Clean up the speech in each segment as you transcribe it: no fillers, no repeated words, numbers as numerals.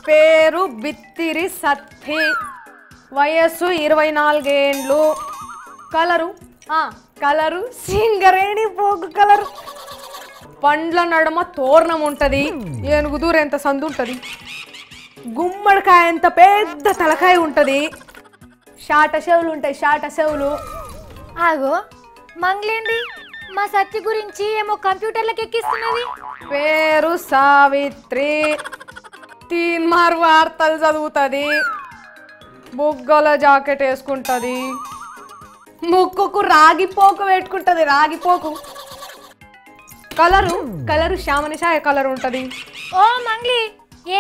పేరు బిత్తిరి సత్తి, వయస్సు 24 ఏండ్లు, కలరు సింగరేణి పోగు కలరు, పండ్ల నడుమ తోరణం ఉంటుంది, ఏనుగు దూరం ఎంత సందు ఉంటుంది, గుమ్మడికాయ ఎంత పెద్ద తలకాయ ఉంటుంది, షాట చెవులు ఉంటాయి, షాట చెవులు. ఆగో మంగ్లేంది మా సత్తి గురించి ఏమో కంప్యూటర్లకు ఎక్కిస్తున్నది. పేరు సావిత్రి, తీన్మార్ వార్తలు చదువుతుంది, బుగ్గల జాకెట్ వేసుకుంటుంది, ముక్కుకు రాగిపోకు పెట్టుకుంటుంది, రాగిపోకు. కలరు శ్యామనిషాయ కలర్ ఉంటుంది. ఓ మంగ్లీ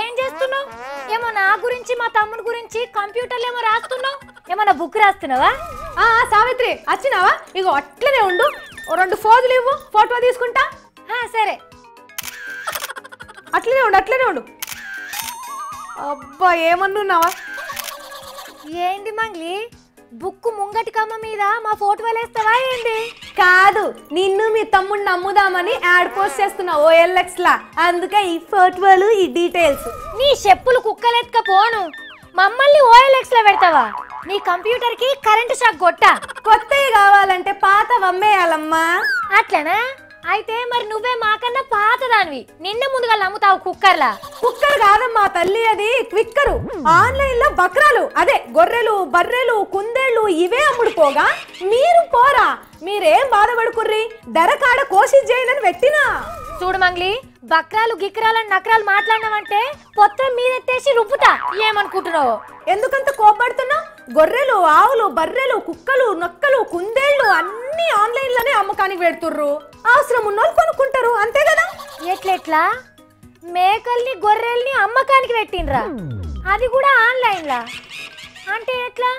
ఏం చేస్తున్నావు? ఏమో నా గురించి మా తమ్ముని గురించి కంప్యూటర్లో ఏమో రాస్తున్నావు, ఏమన్నా బుక్ రాస్తున్నావా? సావిత్రి వచ్చినావా? ఇగో అట్లనే ఉండు, 2 ఫోజులు ఇవ్వు, ఫోటో తీసుకుంటా. సరే అట్లనే ఉండు. అబ్బా ఏమన్నావా? ఏంది మంగ్లీ బుక్ ముంగటి కమ్మ మీద మా ఫోటో వేస్తావా ఏంది? కాదు, నిన్ను మీ తమ్ముడిని నమ్ముదామని యాడ్ పోస్ట్ చేస్తున్నా OLX లా, అందుకే ఈ ఫోటోలు ఈ డీటెయిల్స్. నీ చెప్పులు కుక్కలెత్తుకపోను, మమ్మల్ని OLX లో పెడతావా? నీ కంప్యూటర్ కి కరెంటు షాక్ కొట్టా? కొత్తవి కావాలంటే పాత అమ్మేయాలమ్మా. అట్లనా? అయితే మరి నువ్వే మాకన్నా పాతదానివి, నిన్న ముందుగా నమ్ముతావు కుక్కర్లా. కుక్కర్ కాదమ్మా తల్లి, అది క్విక్కరు. ఆన్లైన్ లో బక్రాలు, అదే గొర్రెలు బర్రెలు కుందేళ్లు ఇవే అమ్ముడుపోగా మీరు పోరా, మీరేం బాధపడుకుర్రి, దరకాడ కోసి చేయనని పెట్టినా. చూడు మంగ్లీ, బక్రాలు గిక్రాలని నకరాలు మాట్లాడినావంటే పొత్తం మీదెత్తేసి రుబ్బుతా. ఏమనుకుంటున్నావు? ఎందుకంత కోపడుతున్నావు? గొర్రెలు ఆవులు బర్రెలు కుక్కలు నక్కలు కుందేళ్లు అన్ని ఆన్లైన్ లోనే అమ్మకానికి పెడుతుర్రు, అవసరం ఉన్నోళ్ళు కొనుక్కుంటారు, అంతే కదా. ఎట్లెట్లా? మేకల్ని గొర్రెల్ని అమ్మకానికి పెట్టిండ్రా, అది కూడా ఆన్లైన్ లా? అంటే ఎట్లా?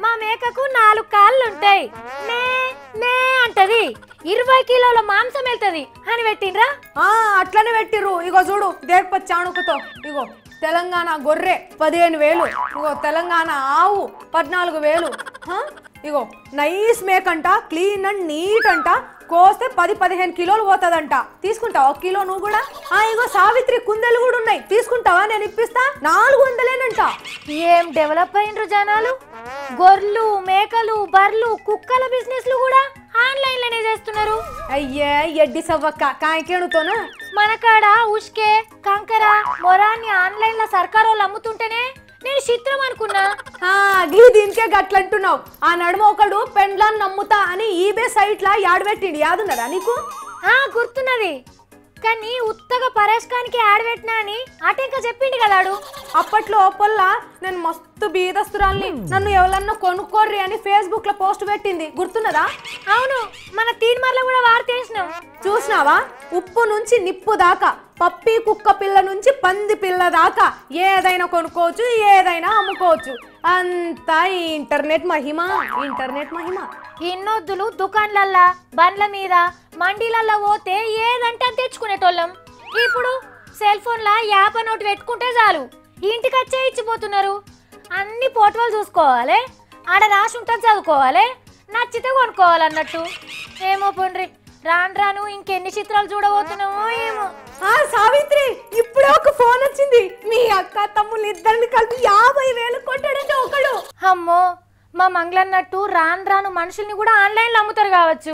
మా మేకకు 4 కాళ్ళు ఉంటాయి, మే మే అంటది, 20 కిలోల మాంసం వెళ్తది అని పెట్టిండ్రా? అట్లనే పెట్టిర్రు. ఇగో చూడు దేకపోతే చాణుకుతో, ఇగో తెలంగాణ గొర్రె 15,000, ఇగో తెలంగాణ ఆవు 14,000. ఇగో నైస్ మేకంట, క్లీన్ అండ్ నీట్ అంట, కోస్తే 10-15 కిలోలు పోతుందంట. తీసుకుంటావా 1 కిలో నువ్వు కూడా? ఇగో సావిత్రి కుందెలు కూడా ఉన్నాయి, తీసుకుంటావా? నేను ఇప్పిస్తా, 400 ఏం డెవలప్ అయినరు జనాలు, గొర్రెలు మేకలు బర్రెలు కుక్కల బిజినెస్లు కూడా ఆన్లైన్ లోనే చేస్తున్నారు. అయ్యే ఎడ్డి సవ్వక్క కాయకేణుతోనా? మనకాడ ఉష్కే కంకర మొరాన్ని ఆన్లైన్ లో సర్కారు వాళ్ళు అమ్ముతుంటేనే నేను చిత్రం అనుకున్నా. దీనికే గట్లంటున్నావు. ఆ నడుమ ఒకడు పెండ్లాన్ని నమ్ముతా అని ఈబే సైట్ లా యాడ్ పెట్టిండు, యాదున్నదా నీకు? గుర్తున్నది, కానీ ఉత్తగా పరేష్కానికి యాడ్ పెట్టినా అని అటెంక చెప్పిండు కదాడు. అప్పట్లో పొల్ల నేను మస్తు బీదస్తురాల్ని, నన్ను ఎవరన్నా కొనుక్కోర్రి అని ఫేస్బుక్ లో పోస్ట్ పెట్టింది, గుర్తున్నదా? అవును, మన తీన్మార్లో కూడా వార్తేసినాం. చూసినావా? ఉప్పు నుంచి నిప్పు దాకా, పప్పి కుక్క పిల్ల నుంచి పంది పిల్ల దాకా ఏదైనా కొనుక్కోవచ్చు, ఏదైనా అమ్ముకోవచ్చు. అంతా ఈ ఇంటర్నెట్ మహిమ, ఇంటర్నెట్ మహిమ. ఇన్నొద్దులు దుకాన్లల్లా బండ్ల మీద మండీలల్లా పోతే ఏదంటే అని తెచ్చుకునేటోళ్ళం. ఇప్పుడు సెల్ ఫోన్ లా యాప్ నోట్ పెట్టుకుంటే చాలు, ఇంటికి వచ్చే ఇచ్చిపోతున్నారు. అన్ని ఫోటోలు చూసుకోవాలి, ఆడ రాసి ఉంటుంది చదువుకోవాలి, నచ్చితే కొనుక్కోవాలన్నట్టు. ఏమో పోండ్రి, రాను రాను ఇంకెన్ని చిత్రాలు చూడబోతున్నామో ఏమో. సావిత్రి ఇప్పుడే ఒక ఫోన్ వచ్చింది, మీ అక్క తమ్ముళ్ళు ఇద్దరిని కలిపి 50,000 కొట్టాడంటే ఒకడు. అమ్మో, మా మంగళన్నట్టు రాను రాను మనుషుల్ని కూడా ఆన్లైన్లో అమ్ముతారు కావచ్చు.